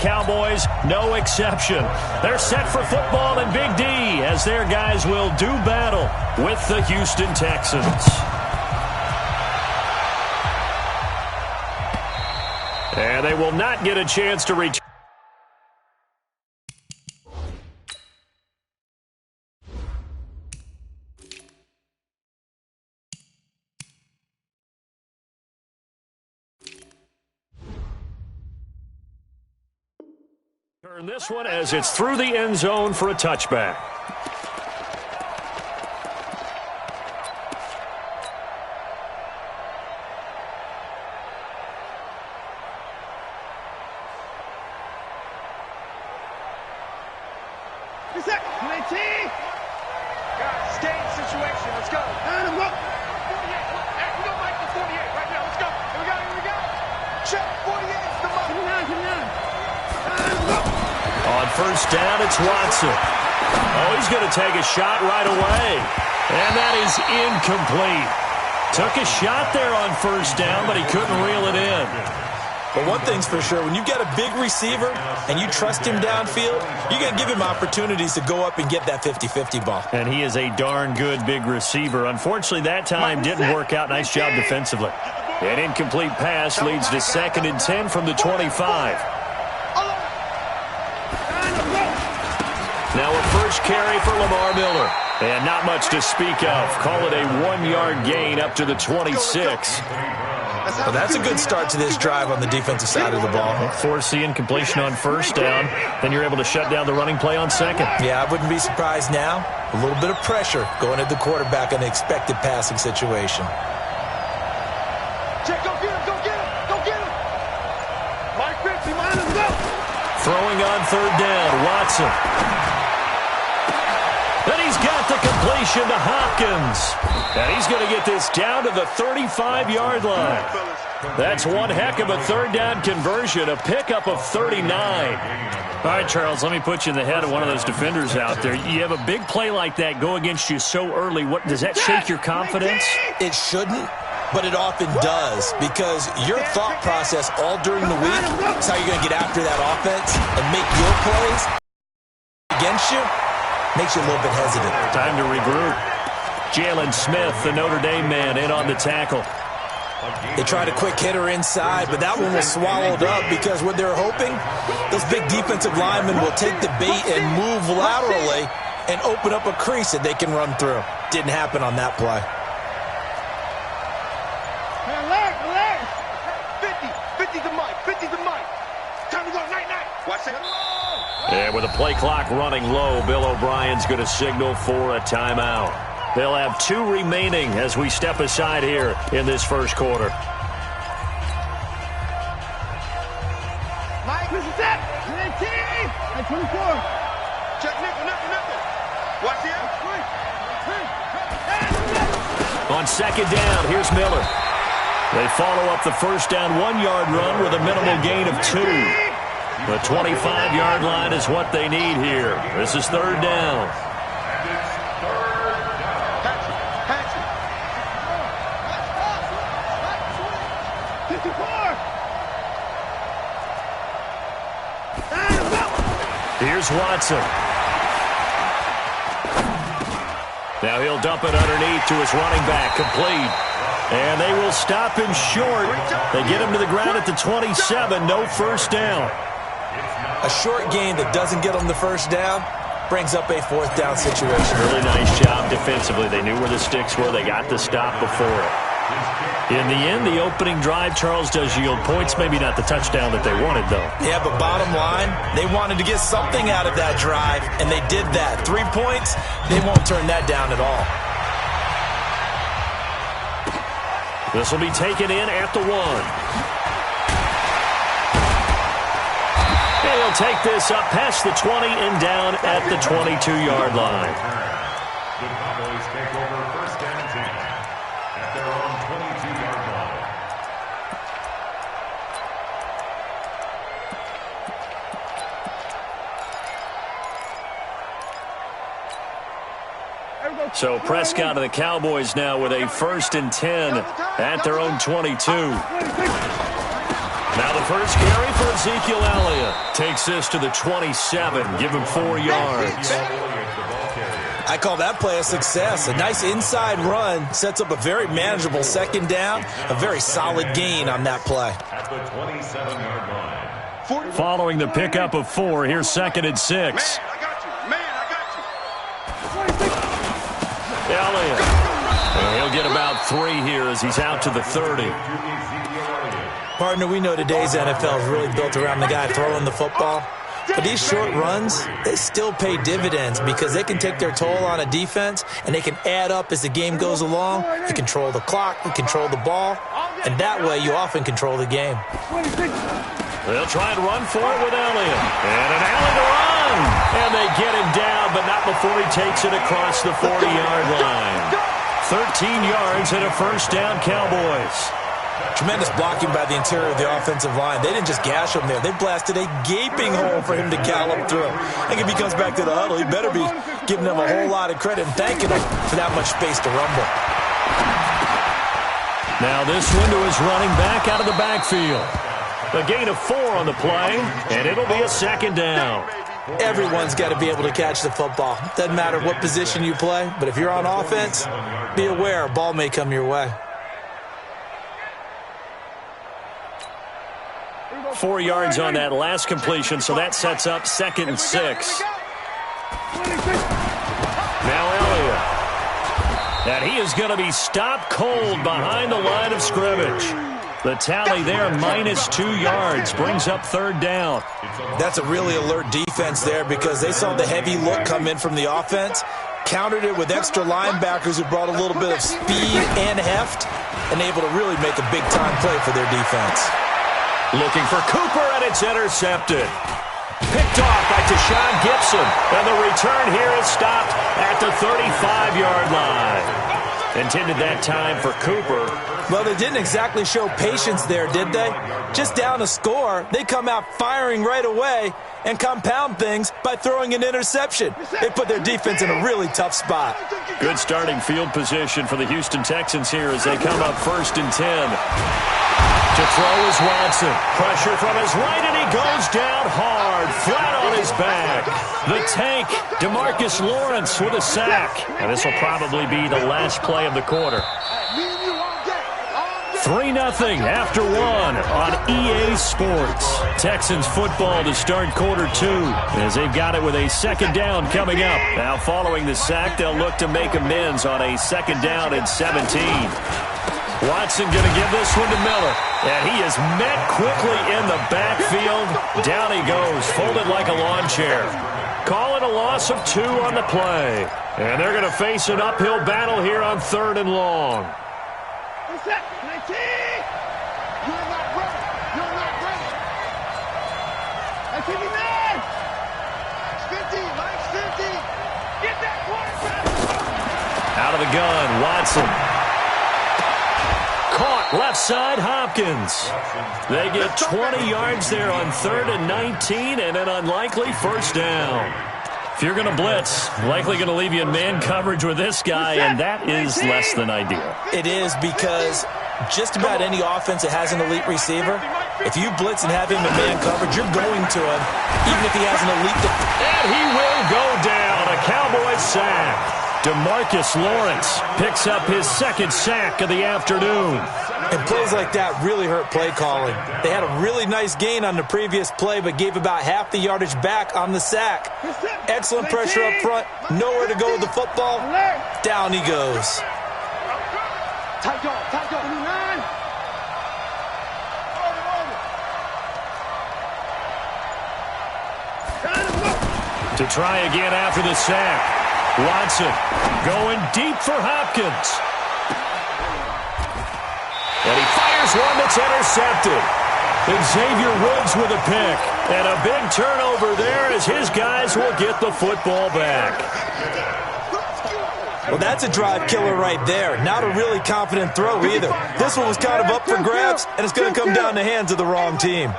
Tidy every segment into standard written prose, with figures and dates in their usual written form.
Cowboys, no exception. They're set for football, and Big D, as their guys will do battle with the Houston Texans. And they will not get a chance to return. Turn this one as it's through the end zone for a touchback. First down, it's Watson. Oh, he's going to take a shot right away. And that is incomplete. Took a shot there on first down, but he couldn't reel it in. But one thing's for sure, when you've got a big receiver and you trust him downfield, you're going to give him opportunities to go up and get that 50-50 ball. And he is a darn good big receiver. Unfortunately, that time didn't work out. Nice job defensively. An incomplete pass leads to 2nd and 10 from the 25. Now a first carry for Lamar Miller. And not much to speak of. Call it a 1-yard gain up to the 26. Well, that's a good start to this drive on the defensive side of the ball. Force the incompletion on first down. Then you're able to shut down the running play on second. Yeah, I wouldn't be surprised now. A little bit of pressure going at the quarterback in the expected passing situation. Check, go get him, go get him, go get him. Mike 50, minus go. Throwing on third down, Watson. Then he's got the completion to Hopkins. And he's going to get this down to the 35-yard line. That's one heck of a third down conversion, a pickup of 39. All right, Charles, let me put you in the head of one of those defenders out there. You have a big play like that go against you so early. What does that shake your confidence? It shouldn't, but it often does, because your thought process all during the week is how you're going to get after that offense and make your plays against you. Makes you a little bit hesitant. Time to regroup. Jalen Smith, the Notre Dame man, in on the tackle. They tried a quick hitter inside, but that one was swallowed up because what they're hoping, those big defensive linemen will take the bait and move laterally and open up a crease that they can run through. Didn't happen on that play. Relax. 50 to Mike, 50 to Mike. Time to go, night-night. Watch it. And with the play clock running low, Bill O'Brien's going to signal for a timeout. They'll have 2 remaining as we step aside here in this first quarter. Mike, this is it. 24. Check nickel. Watch it. On second down, here's Miller. They follow up the first down 1-yard run with a minimal gain of 2. The 25-yard line is what they need here. This is third down. Here's Watson. Now he'll dump it underneath to his running back, complete. And they will stop him short. They get him to the ground at the 27, no first down. A short gain that doesn't get them the first down brings up a 4th down situation. Really nice job defensively. They knew where the sticks were. They got the stop before it. In the end, the opening drive, Charles, does yield points. Maybe not the touchdown that they wanted, though. Yeah, but bottom line, they wanted to get something out of that drive, and they did that. 3 points, they won't turn that down at all. This will be taken in at the 1. He'll take this up past the 20 and down at the 22-yard line. The Cowboys take over first and 10 at their own 22-yard line. So Prescott and the Cowboys now with a 1st and 10 at their own 22. Now the first carry for Ezekiel Elliott. Takes this to the 27. Give him 4 yards. I call that play a success. A nice inside run sets up a very manageable second down. A very solid gain on that play. At the 27-yard line. Following the pickup of 4, here's 2nd and 6. Man, I got you. Man, I got you. Elliott. And he'll get about 3 here as he's out to the 30. Partner, we know today's NFL is really built around the guy throwing the football. But these short runs, they still pay dividends because they can take their toll on a defense and they can add up as the game goes along. You control the clock, you control the ball, and that way you often control the game. They'll try and run for it with Elliott. And an alley to run. And they get him down, but not before he takes it across the 40-yard line. 13 yards and a first down, Cowboys. Tremendous blocking by the interior of the offensive line. They didn't just gash him there. They blasted a gaping hole for him to gallop through. I think if he comes back to the huddle, he better be giving them a whole lot of credit and thanking them for that much space to rumble. Now this window is running back out of the backfield. A gain of 4 on the play, and it'll be a second down. Everyone's got to be able to catch the football. Doesn't matter what position you play, but if you're on offense, be aware a ball may come your way. 4 yards on that last completion, so that sets up 2nd and 6. Now Elliott. And he is going to be stopped cold behind the line of scrimmage. The tally there, -2 yards, brings up 3rd down. That's a really alert defense there because they saw the heavy look come in from the offense, countered it with extra linebackers who brought a little bit of speed and heft, and able to really make a big-time play for their defense. Looking for Cooper, and it's intercepted. Picked off by Tashawn Gibson, and the return here is stopped at the 35-yard line. Intended that time for Cooper. Well, they didn't exactly show patience there, did they? Just down a score, they come out firing right away and compound things by throwing an interception. They put their defense in a really tough spot. Good starting field position for the Houston Texans here as they come up 1st and 10. To throw is Watson. Pressure from his right, and he goes down hard, flat on his back. The tank, DeMarcus Lawrence with a sack. And this will probably be the last play of the quarter. 3-0 after 1 on EA Sports. Texans football to start quarter 2 as they've got it with a second down coming up. Now following the sack, they'll look to make amends on a second down and 17. Watson going to give this one to Miller. And he is met quickly in the backfield. Down he goes, folded like a lawn chair. Call it a loss of 2 on the play. And they're going to face an uphill battle here on 3rd and long. What's that? 19! You're not ready. You're not ready. That's 59! It's 50. Mike's 50. Get that quarterback. Out of the gun, Watson. Caught left side, Hopkins. They get 20 yards there on 3rd and 19 and an unlikely first down. If you're going to blitz, likely going to leave you in man coverage with this guy, and that is less than ideal. It is because just about any offense that has an elite receiver, if you blitz and have him in man coverage, you're going to him, even if he has an elite And he will go down, a Cowboy sack. DeMarcus Lawrence picks up his 2nd sack of the afternoon. And plays like that really hurt play calling. They had a really nice gain on the previous play, but gave about half the yardage back on the sack. Excellent pressure up front. Nowhere to go with the football. Down he goes. Tight dog, 29. To try again after the sack. Watson going deep for Hopkins. And he fires one that's intercepted. Xavier Woods with a pick. And a big turnover there as his guys will get the football back. Well, that's a drive killer right there. Not a really confident throw either. This one was kind of up for grabs, and it's going to come down the hands of the wrong team.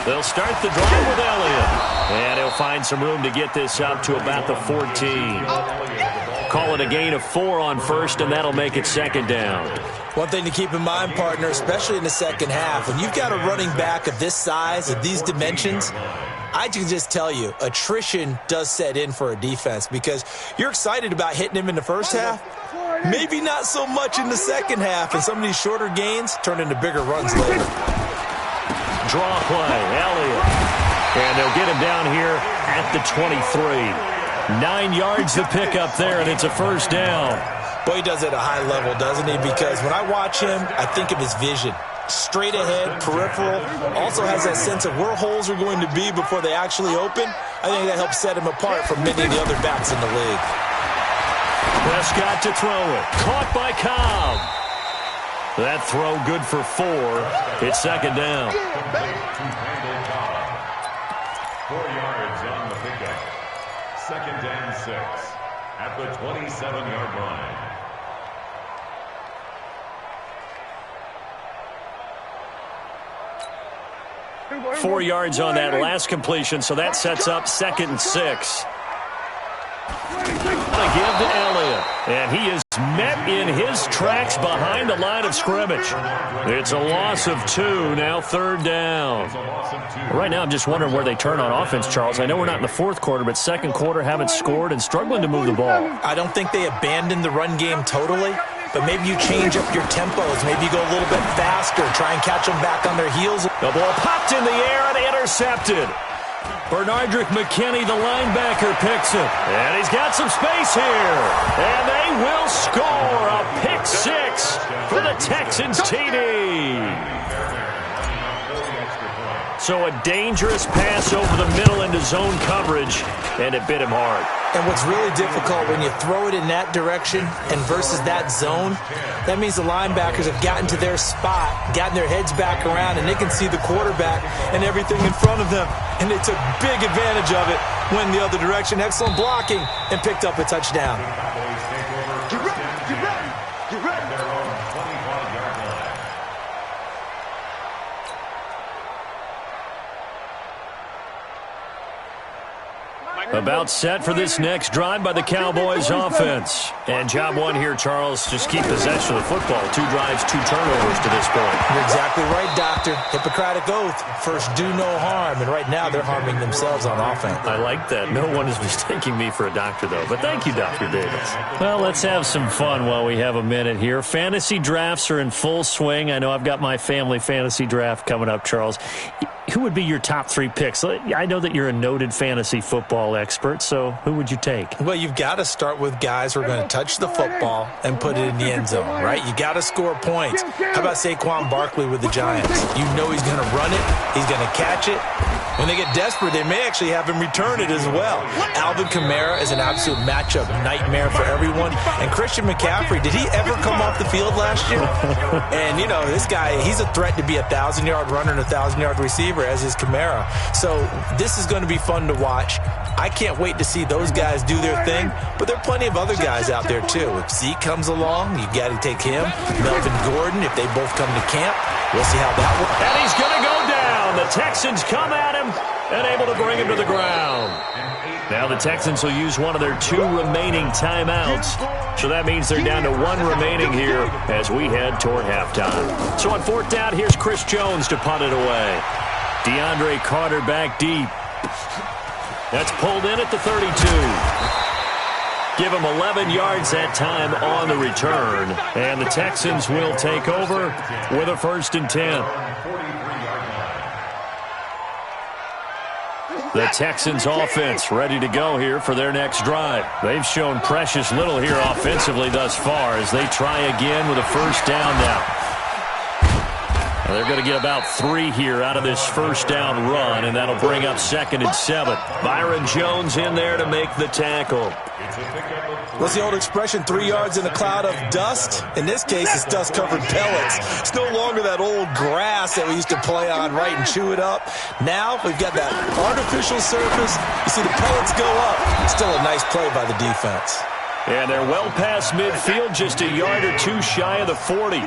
They'll start the drive with Elliott. And he'll find some room to get this up to about the 14. Call it a gain of 4 on 1st, and that'll make it 2nd down. One thing to keep in mind, partner, especially in the second half, when you've got a running back of this size, of these dimensions, I can just tell you, attrition does set in for a defense because you're excited about hitting him in the first half. Maybe not so much in the second half, and some of these shorter gains turn into bigger runs later. Draw play, Elliott. And they'll get him down here at the 23. 9 yards to pick up there, and it's a first down. Boy, he does it at a high level, doesn't he? Because when I watch him, I think of his vision. Straight ahead, peripheral, also has that sense of where holes are going to be before they actually open. I think that helps set him apart from many of the other backs in the league. Prescott to throw it. Caught by Cobb. That throw good for 4. It's second down. 4 yards on the pickup. Second and 6 at the 27-yard line. Four yards on that last completion, so that sets up second and 6. To give to Elliott, and he is met in his tracks behind the line of scrimmage. It's a loss of 2, now third down. Right now I'm just wondering where they turn on offense, Charles. I know we're not in the fourth quarter, but second quarter haven't scored and struggling to move the ball. I don't think they abandoned the run game totally, but maybe you change up your tempos. Maybe you go a little bit faster, try and catch them back on their heels. The ball popped in the air and intercepted. Bernardrick McKinney, the linebacker, picks it. And he's got some space here. And they will score a pick 6 for the Texans TD. So a dangerous pass over the middle into zone coverage, and it bit him hard. And what's really difficult when you throw it in that direction and versus that zone, that means the linebackers have gotten to their spot, gotten their heads back around, and they can see the quarterback and everything in front of them. And they took big advantage of it, went the other direction, excellent blocking, and picked up a touchdown. Get ready, get ready, get ready. Their own 25-yard line. About set for this next drive by the Cowboys offense. And job one here, Charles, just keep possession of the football. 2 drives, 2 turnovers to this point. You're exactly right, Doctor. Hippocratic oath. First, do no harm. And right now, they're harming themselves on offense. I like that. No one is mistaking me for a doctor, though. But thank you, Dr. Davis. Well, let's have some fun while we have a minute here. Fantasy drafts are in full swing. I know I've got my family fantasy draft coming up, Charles. Who would be your top 3 picks? I know that you're a noted fantasy football expert, so who would you take? Well, you've got to start with guys who are going to touch the football and put it in the end zone, right? You got to score points. How about Saquon Barkley with the Giants? You know he's going to run it. He's going to catch it. When they get desperate, they may actually have him return it as well. Alvin Kamara is an absolute matchup nightmare for everyone. And Christian McCaffrey, did he ever come off the field last year? And, you know, this guy, he's a threat to be a 1,000-yard runner and a 1,000-yard receiver, as is Kamara. So this is going to be fun to watch. I can't wait to see those guys do their thing, but there are plenty of other guys out there, too. If Zeke comes along, you got to take him. Melvin Gordon, if they both come to camp, we'll see how that works. And he's going to go down. The Texans come at him and able to bring him to the ground. Now the Texans will use one of their 2 remaining timeouts. So that means they're down to 1 remaining here as we head toward halftime. So on 4th down, here's Chris Jones to punt it away. DeAndre Carter back deep. That's pulled in at the 32. Give him 11 yards that time on the return. And the Texans will take over with a 1st and 10. The Texans offense ready to go here for their next drive. They've shown precious little here offensively thus far as they try again with a 1st down now. They're going to get about 3 here out of this 1st down run, and that'll bring up 2nd and 7. Byron Jones in there to make the tackle. What's the old expression, 3 yards in a cloud of dust? In this case, it's dust-covered pellets. It's no longer that old grass that we used to play on, right, and chew it up. Now we've got that artificial surface. You see the pellets go up. Still a nice play by the defense. And they're well past midfield, just a yard or 2 shy of the 40.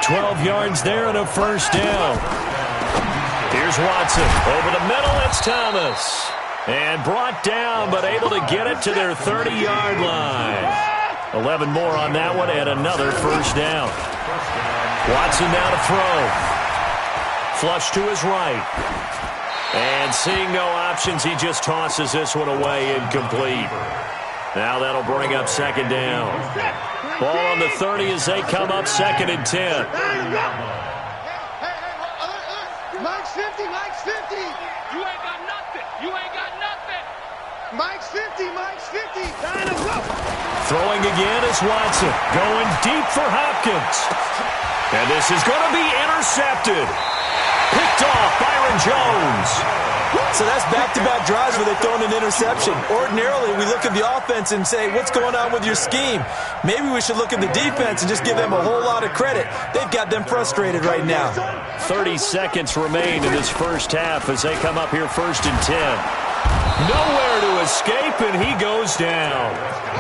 12 yards there and a 1st down. Here's Watson. Over the middle, it's Thomas. And brought down, but able to get it to their 30-yard line. 11 more on that one and another first down. Watson now to throw. Flush to his right. And seeing no options, he just tosses this one away, incomplete. Now that'll bring up second down. Ball on the 30 as they come up 2nd and 10. Mike's 50, Mike's 50. You ain't got nothing. You ain't got nothing. Mike's 50, Mike's 50. Time to go. Throwing again is Watson. Going deep for Hopkins. And this is going to be intercepted. Picked off Byron Jones. So that's back-to-back drives where they've thrown an interception. Ordinarily, we look at the offense and say, what's going on with your scheme? Maybe we should look at the defense and just give them a whole lot of credit. They've got them frustrated right now. 30 seconds remain in this first half as they come up here 1st and 10. Nowhere to escape, and he goes down.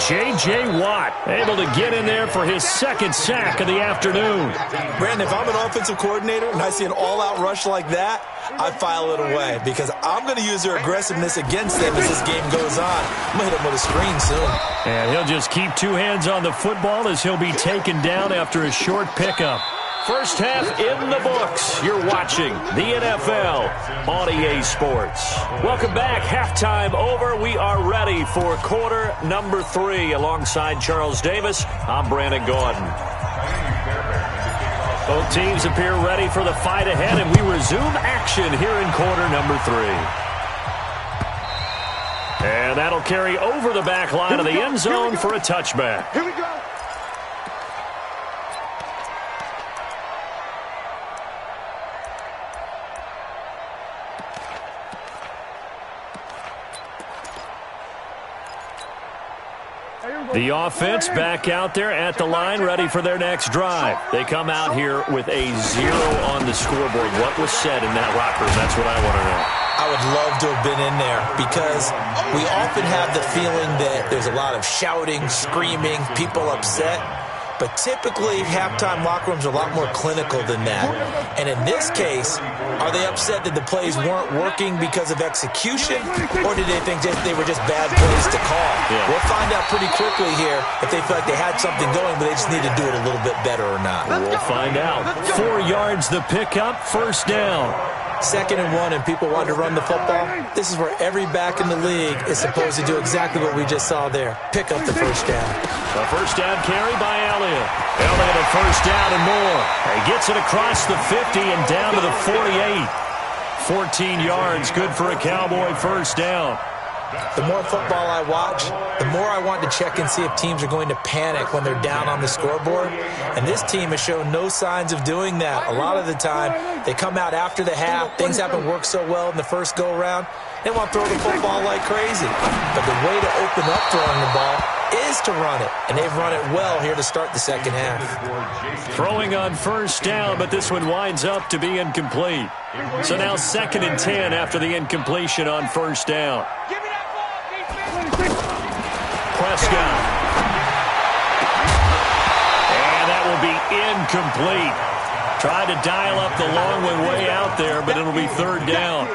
J.J. Watt able to get in there for his 2nd sack of the afternoon. Brandon, if I'm an offensive coordinator and I see an all-out rush like that, I file it away because I'm going to use their aggressiveness against them as this game goes on. I'm going to hit them with a screen soon. And he'll just keep 2 hands on the football as he'll be taken down after a short pickup. First half in the books. You're watching the NFL on EA Sports. Welcome back. Halftime over. We are ready for quarter number 3. Alongside Charles Davis, I'm Brandon Gaudin. Both teams appear ready for the fight ahead, and we resume action here in quarter number 3. And that'll carry over the back line of the end zone for a touchback. Here we go. The offense back out there at the line, ready for their next drive. They come out here with a 0 on the scoreboard. What was said in that locker room? That's what I want to know. I would love to have been in there because we often have the feeling that there's a lot of shouting, screaming, people upset. But typically, halftime locker rooms are a lot more clinical than that. And in this case, are they upset that the plays weren't working because of execution, or did they think they were just bad plays to call? Yeah. We'll find out pretty quickly here if they feel like they had something going, but they just need to do it a little bit better or not. We'll find out. 4 yards the pickup, first down. 2nd and 1, and people want to run the football. This is where every back in the league is supposed to do exactly what we just saw there. Pick up the first down. A first down carry by Elliott. Elliott a first down and more. He gets it across the 50 and down to the 48. 14 yards, good for a Cowboy first down. The more football I watch, the more I want to check and see if teams are going to panic when they're down on the scoreboard. And this team has shown no signs of doing that. A lot of the time, they come out after the half. Things haven't worked so well in the first go-around. They want to throw the football like crazy. But the way to open up throwing the ball is to run it. And they've run it well here to start the second half. Throwing on first down, but this one winds up to be incomplete. So now 2nd and 10 after the incompletion on first down. Prescott. And that will be incomplete. Tried to dial up the long one way out there, but it'll be 3rd down.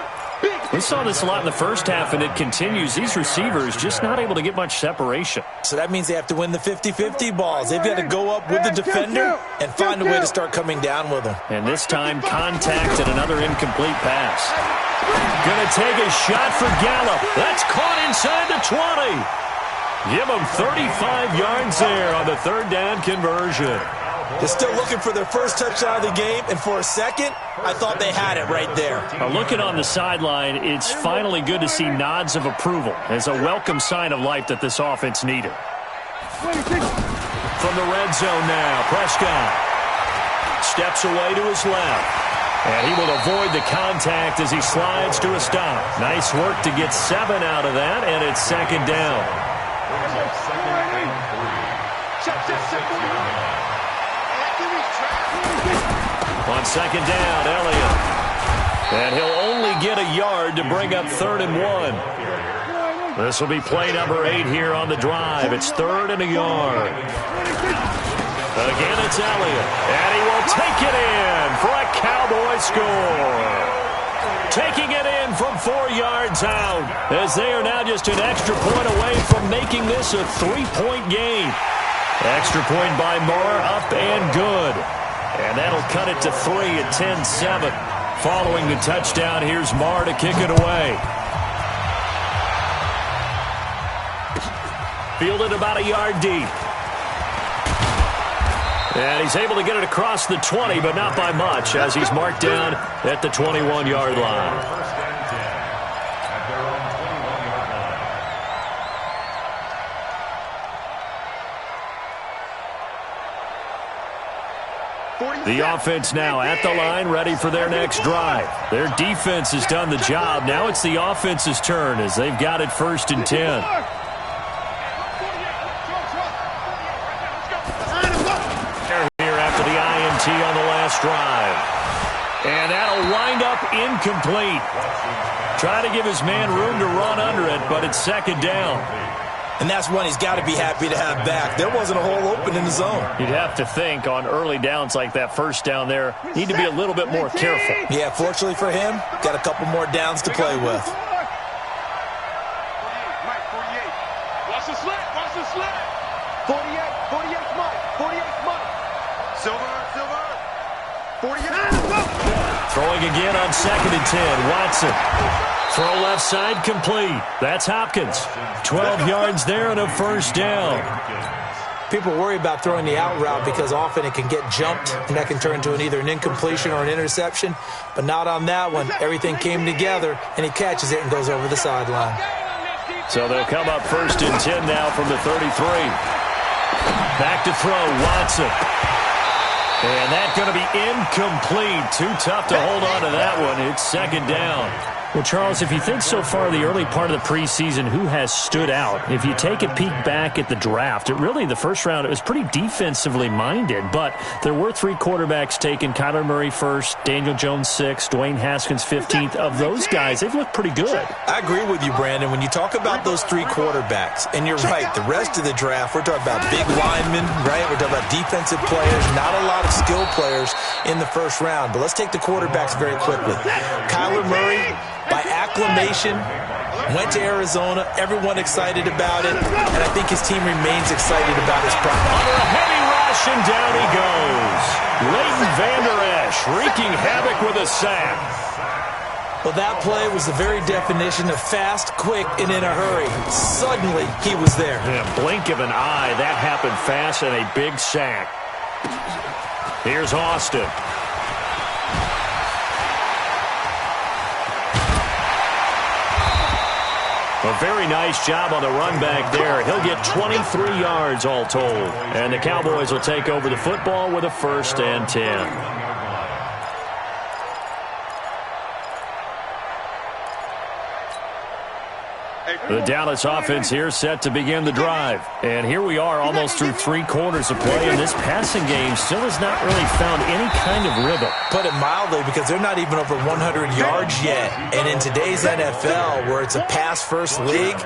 We saw this a lot in the first half, and it continues. These receivers just not able to get much separation. So that means they have to win the 50-50 balls. They've got to go up with the defender and find a way to start coming down with them. And this time, contact and another incomplete pass. Going to take a shot for Gallup. That's caught inside the 20. Give them 35 yards there on the 3rd down conversion. They're still looking for their first touchdown of the game, and for a second, I thought they had it right there. Looking on the sideline, it's finally good to see nods of approval as a welcome sign of life that this offense needed. From the red zone now, Prescott steps away to his left. And he will avoid the contact as he slides to a stop. Nice work to get 7 out of that, and it's 2nd down. On 2nd down, Elliott. And he'll only get a yard to bring up 3rd and 1. This will be play number 8 here on the drive. It's 3rd and a yard. Again, it's Elliott. And he will take it in for a Cowboy score. Taking it in from 4 yards out, as they are now just an extra point away from making this a 3-point game. Extra point by Moore, up and good. And that'll cut it to 3 at 10-7. Following the touchdown, here's Marr to kick it away. Fielded about a yard deep. And he's able to get it across the 20, but not by much, as he's marked down at the 21-yard line. First and 10 at their own 21-yard line. The offense now at the line, ready for their next drive. Their defense has done the job. Now it's the offense's turn as they've got it 1st and 10. On the last drive. And that'll wind up incomplete. Try to give his man room to run under it, but it's 2nd down. And that's one he's got to be happy to have back. There wasn't a hole open in the zone. You'd have to think on early downs like that, 1st down there, need to be a little bit more careful. Yeah, fortunately for him, got a couple more downs to play with. 48. Watch the slant. Watch the slant. 48 Mike. Silver. 48. Throwing again on 2nd and 10. Watson. Throw left side complete. That's Hopkins. 12 yards there and a 1st down. People worry about throwing the out route because often it can get jumped, and that can turn into either an incompletion or an interception. But not on that one. Everything came together, and he catches it and goes over the sideline. So they'll come up 1st and 10 now from the 33. Back to throw, Watson. And that's going to be incomplete. Too tough to hold on to that one. It's 2nd down. Well, Charles, if you think so far the early part of the preseason, who has stood out? If you take a peek back at the draft, the first round, it was pretty defensively minded, but there were 3 quarterbacks taken. Kyler Murray 1st, Daniel Jones 6th, Dwayne Haskins 15th. Of those guys, they've looked pretty good. I agree with you, Brandon. When you talk about those 3 quarterbacks, and you're right, the rest of the draft, we're talking about big linemen, right? We're talking about defensive players, not a lot of skill players in the 1st round. But let's take the quarterbacks very quickly. Kyler Murray, by acclamation, went to Arizona. Everyone excited about it. And I think his team remains excited about his prospects. Under a heavy rush, and down he goes. Leighton Vander Esch wreaking havoc with a sack. Well, that play was the very definition of fast, quick, and in a hurry. Suddenly, he was there. In a blink of an eye, that happened fast, and a big sack. Here's Austin. A very nice job on the run back there. He'll get 23 yards all told. And the Cowboys will take over the football with a 1st and 10. The Dallas offense here set to begin the drive. And here we are almost through 3 quarters of play, and this passing game still has not really found any kind of rhythm. Put it mildly, because they're not even over 100 yards yet. And in today's NFL, where it's a pass-first league,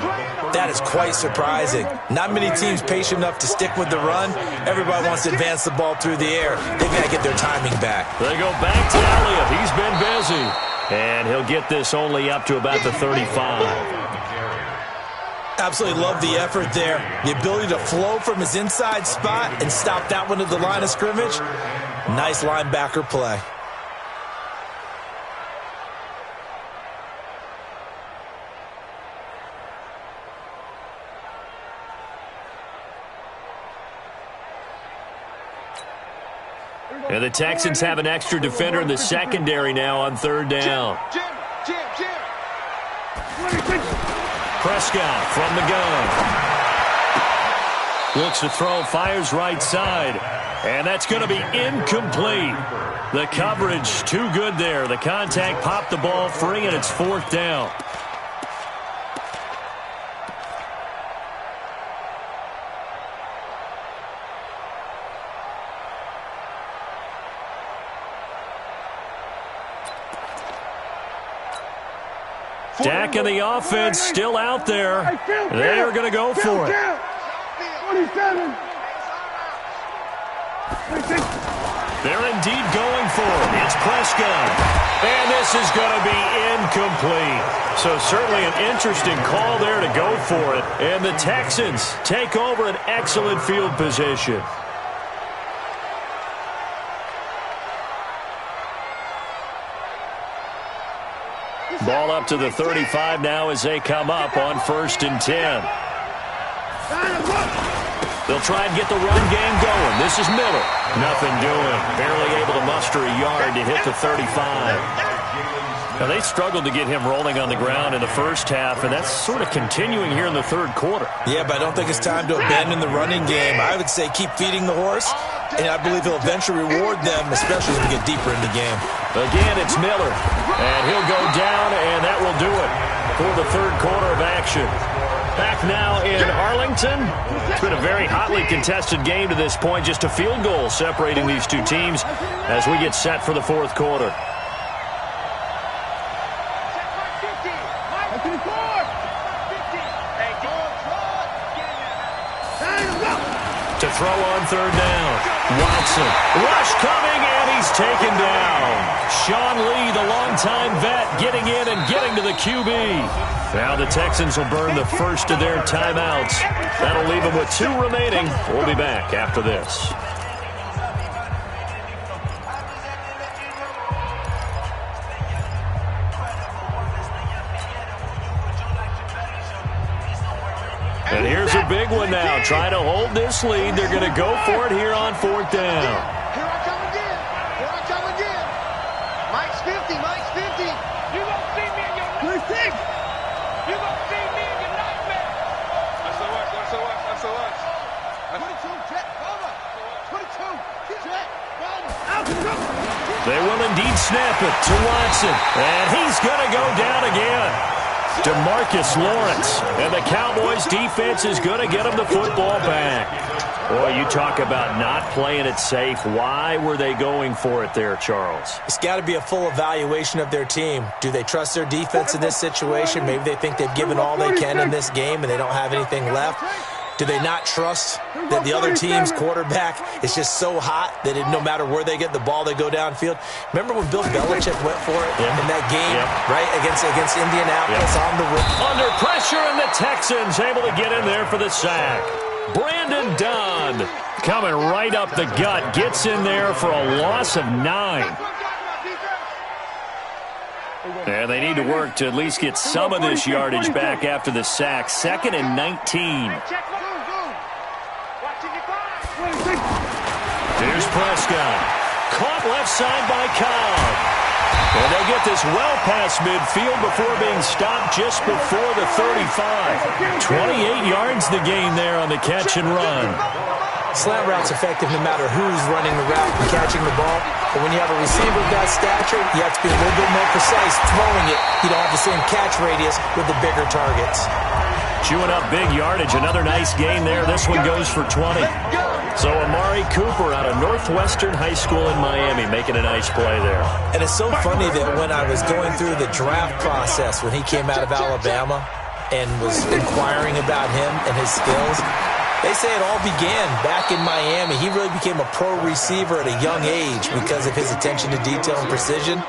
that is quite surprising. Not many teams patient enough to stick with the run. Everybody wants to advance the ball through the air. They've got to get their timing back. They go back to Elliott. He's been busy. And he'll get this only up to about the 35. Absolutely love the effort there. The ability to flow from his inside spot and stop that one at the line of scrimmage. Nice linebacker play. And the Texans have an extra defender in the secondary now on 3rd down. Prescott from the gun. Looks to throw, fires right side. And that's going to be incomplete. The coverage too good there. The contact popped the ball free, and it's 4th down. Dak and the offense still out there. They are going to go for it. 27. They're indeed going for it. It's Prescott. And this is going to be incomplete. So certainly an interesting call there to go for it. And the Texans take over an excellent field position. Ball up to the 35 now as they come up on 1st and 10. They'll try and get the run game going. This is Miller. Nothing doing. Barely able to muster a yard to hit the 35. Now, they struggled to get him rolling on the ground in the first half, and that's sort of continuing here in the third quarter. Yeah, but I don't think it's time to abandon the running game. I would say keep feeding the horse, and I believe he'll eventually reward them, especially when we get deeper in the game. Again, it's Miller, and he'll go down, and that will do it for the third quarter of action. Back now in Arlington. It's been a very hotly contested game to this point. Just a field goal separating these two teams as we get set for the fourth quarter. To throw on third down. Watson. Rush coming, and he's taken down. Sean Lee, the longtime vet, getting in and getting to the QB. Now the Texans will burn the first of their timeouts. That'll leave them with 2 remaining. We'll be back after this. And here's a big one now. Trying to hold this lead. They're going to go for it here on 4th down. Here I come again. Here I come again. Mike's 50. Mike's 50. You gonna see me in your Who's 6? You gonna see me in your nightmare. That's so much. That's so much. That's so much. 22. Jet. Over. 22. Jet. Run. Out to the road. They will indeed snap it to Watson. And he's going to go down again. DeMarcus Lawrence. And the Cowboys defense is going to get him the football back. Boy, you talk about not playing it safe. Why were they going for it there, Charles? It's got to be a full evaluation of their team. Do they trust their defense in this situation? Maybe they think they've given all they can in this game and they don't have anything left. Do they not trust that the other team's quarterback is just so hot that no matter where they get the ball, they go downfield? Remember when Bill Belichick went for it in that game, right, against Indianapolis on the roof? Under pressure, and the Texans able to get in there for the sack. Brandon Dunn coming right up the gut, gets in there for a loss of 9. And they need to work to at least get some of this yardage back after the sack. 2nd and 19. Here's Prescott. Caught left side by Cobb. And they get this well past midfield before being stopped just before the 35. 28 yards the gain there on the catch and run. Slant route's effective no matter who's running the route and catching the ball. But when you have a receiver of that stature, you have to be a little bit more precise throwing it. You don't have the same catch radius with the bigger targets. Chewing up big yardage. Another nice gain there. This one goes for 20. So Amari Cooper out of Northwestern High School in Miami making a nice play there. And it's so funny that when I was going through the draft process when he came out of Alabama and was inquiring about him and his skills, they say it all began back in Miami. He really became a pro receiver at a young age because of his attention to detail and precision.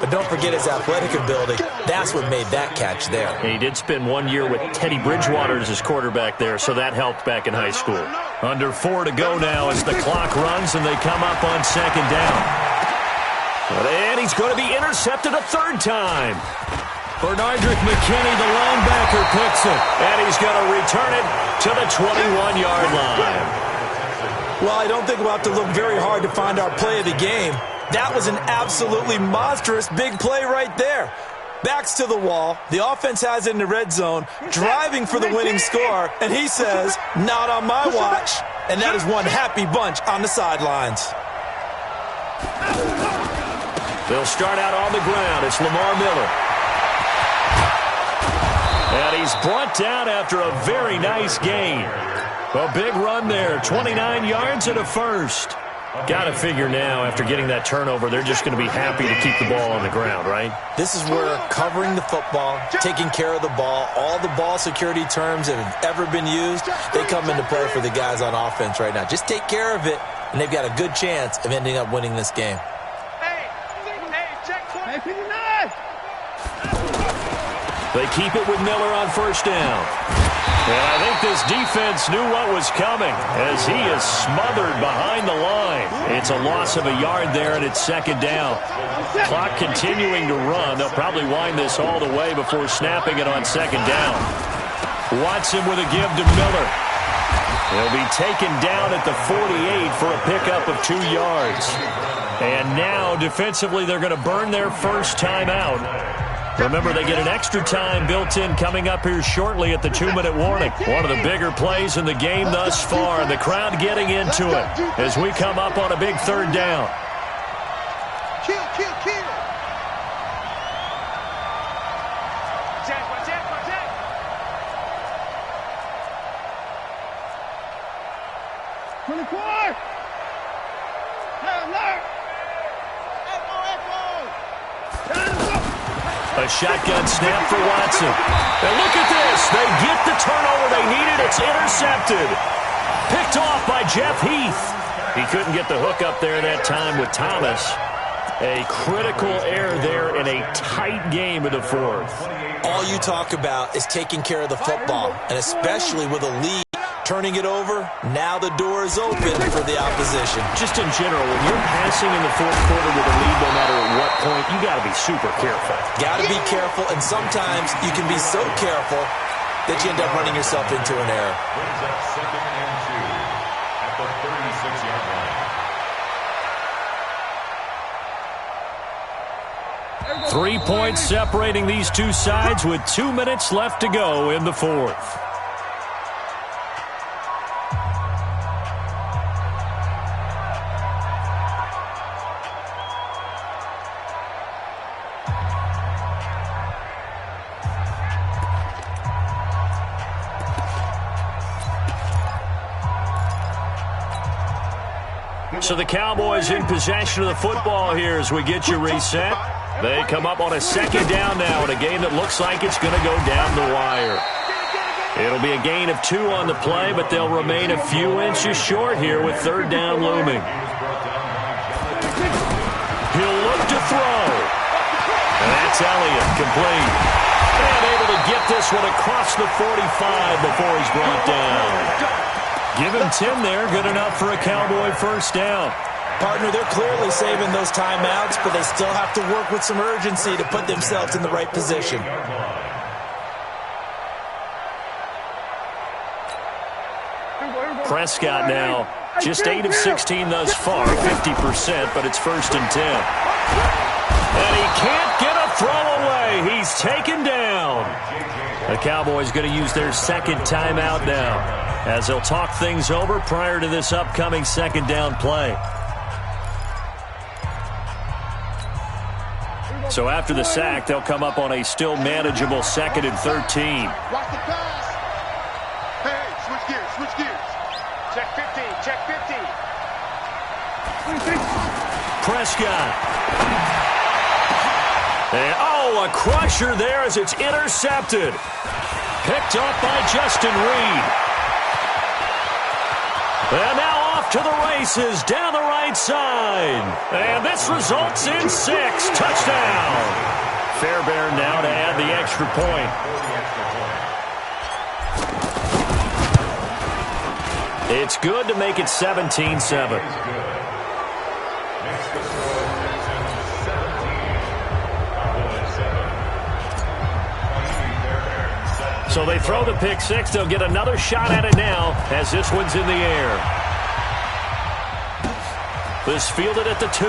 But don't forget his athletic ability. That's what made that catch there. And he did spend 1 year with Teddy Bridgewater as his quarterback there, so that helped back in high school. Under 4 to go now as the clock runs and they come up on 2nd down. And he's going to be intercepted a 3rd time. Bernardrick McKinney, the linebacker, picks it. And he's going to return it to the 21-yard line. Well, I don't think we'll have to look very hard to find our play of the game. That was an absolutely monstrous big play right there. Backs to the wall. The offense has it in the red zone, driving for the winning score. And he says, not on my watch. And that is one happy bunch on the sidelines. They'll start out on the ground. It's Lamar Miller. And he's brought down after a very nice gain. A big run there, 29 yards and a first. Got to figure now, after getting that turnover, they're just going to be happy to keep the ball on the ground, right? This is where covering the football, taking care of the ball, all the ball security terms that have ever been used, they come into play for the guys on offense right now. Just take care of it, and they've got a good chance of ending up winning this game. Hey, check 59! They keep it with Miller on first down. And I think this defense knew what was coming as he is smothered behind the line. It's a loss of a yard there, and it's second down. Clock continuing to run. They'll probably wind this all the way before snapping it on second down. Watson with a give to Miller. He'll be taken down at the 48 for a pickup of 2 yards. And now, defensively, they're going to burn their first time out. Remember, they get an extra time built in coming up here shortly at the 2-minute warning. One of the bigger plays in the game thus far, and the crowd getting into it as we come up on a big third down. Kill. Protect. 24. Alert. A shotgun snap for Watson. And look at this. They get the turnover they needed. It's intercepted. Picked off by Jeff Heath. He couldn't get the hook up there that time with Thomas. A critical error there in a tight game in the fourth. All you talk about is taking care of the football, and especially with a lead. Turning it over, now the door is open for the opposition. Just in general, when you're passing in the fourth quarter with a lead, no matter at what point, you got to be super careful. Got to be careful, and sometimes you can be so careful that you end up running yourself into an error. Brings up second and 2 at the 36-yard line. 3 points separating these two sides with 2 minutes left to go in the fourth. So the Cowboys in possession of the football here as we get you reset. They come up on a second down now in a game that looks like it's going to go down the wire. It'll be a gain of 2 on the play, but they'll remain a few inches short here with third down looming. He'll look to throw. And that's Elliott, complete. And able to get this one across the 45 before he's brought down. Give him 10 there, good enough for a Cowboy first down. Partner, they're clearly saving those timeouts, but they still have to work with some urgency to put themselves in the right position. Prescott now, just 8 of 16 thus far, 50%, but it's first and 10. And he can't get a throw away. He's taken down. The Cowboys going to use their second timeout now, as they'll talk things over prior to this upcoming second down play. So after the sack, they'll come up on a still manageable 2nd and 13. Watch the pass. Hey, switch gears. Check 50. Prescott. And, a crusher there as it's intercepted. Picked up by Justin Reed. And now off to the races down the right side. And this results in 6. Touchdown. Fairbairn now to add the extra point. It's good to make it 17-7. So they throw the pick six. They'll get another shot at it now as this one's in the air. This fielded at the 2.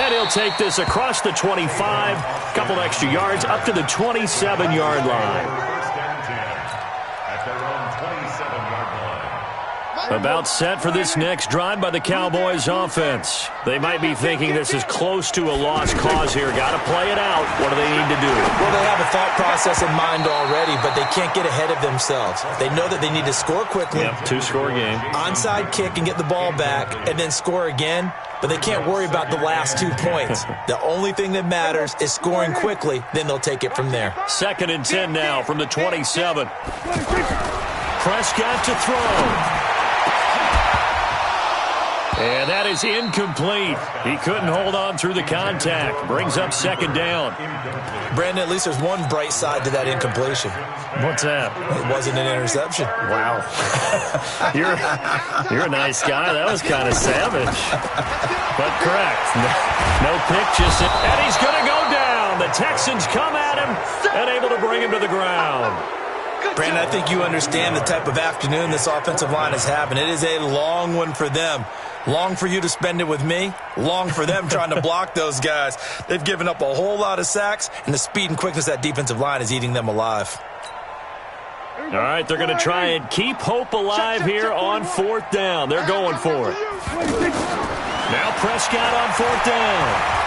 And he'll take this across the 25. Couple extra yards up to the 27-yard line. About set for this next drive by the Cowboys offense. They might be thinking this is close to a lost cause here. Got to play it out. What do they need to do? Well, they have a thought process in mind already, but they can't get ahead of themselves. They know that they need to score quickly. Yep, 2-score game. Onside kick and get the ball back and then score again, but they can't worry about the last 2 points. The only thing that matters is scoring quickly, then they'll take it from there. 2nd and 10 now from the 27. Prescott to throw. And that is incomplete. He couldn't hold on through the contact. Brings up second down. Brandon, at least there's one bright side to that incompletion. What's that? It wasn't an interception. Wow. You're a nice guy. That was kind of savage. But correct. No pick, just... And he's going to go down. The Texans come at him and able to bring him to the ground. Brandon, I think you understand the type of afternoon this offensive line is having. It is a long one for them. Long for you to spend it with me. Long for them trying to block those guys. They've given up a whole lot of sacks, and the speed and quickness of that defensive line is eating them alive. All right, they're going to try and keep hope alive here on fourth down. They're going for it. Now Prescott on fourth down.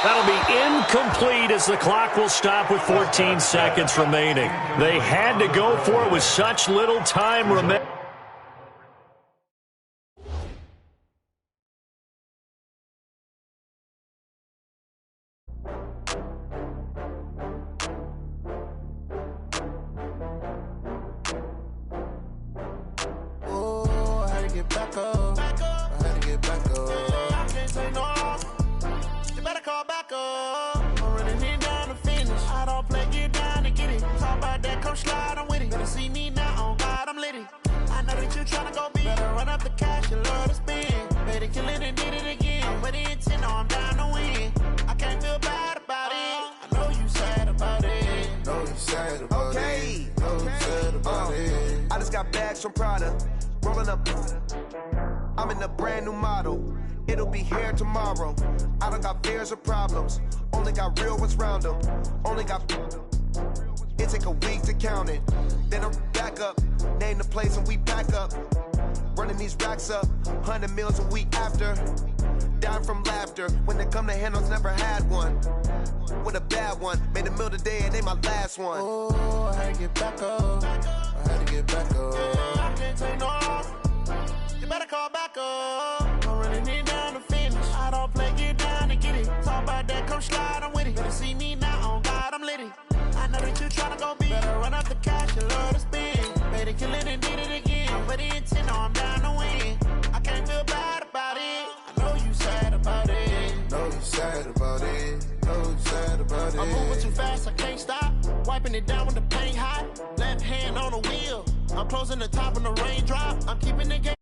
That'll be incomplete as the clock will stop with 14 seconds remaining. They had to go for it with such little time remaining. From Prada, rolling up. I'm in a brand new model. It'll be here tomorrow. I don't got fears or problems. Only got real ones round them. Only got. It take a week to count it. Then I'm back up. Name the place and we pack up. Running these racks up. 100 meals a week after. Dying from laughter. When it come to handles, never had one. With a bad one. Made a meal today and they my last one. Oh, I had to get back up. I had to get back up. I can't take no off. You better call back up. I'm running it down to finish. I don't play, get down and get it. Talk about that, come slide, I'm with it. Better see me now, on God, I'm litty. I know that you tryna go big. Better run up the cash, you love to spend. Better kill it and did it again. I'm with the intent, no, I'm down to win. I can't feel bad about it. I know you sad about it. Know you sad about it. Know you sad about it. I'm moving too fast, I can't stop. Wiping it down with the paint hot. Left hand on the wheel. I'm closing the top on the raindrop. I'm keeping the game.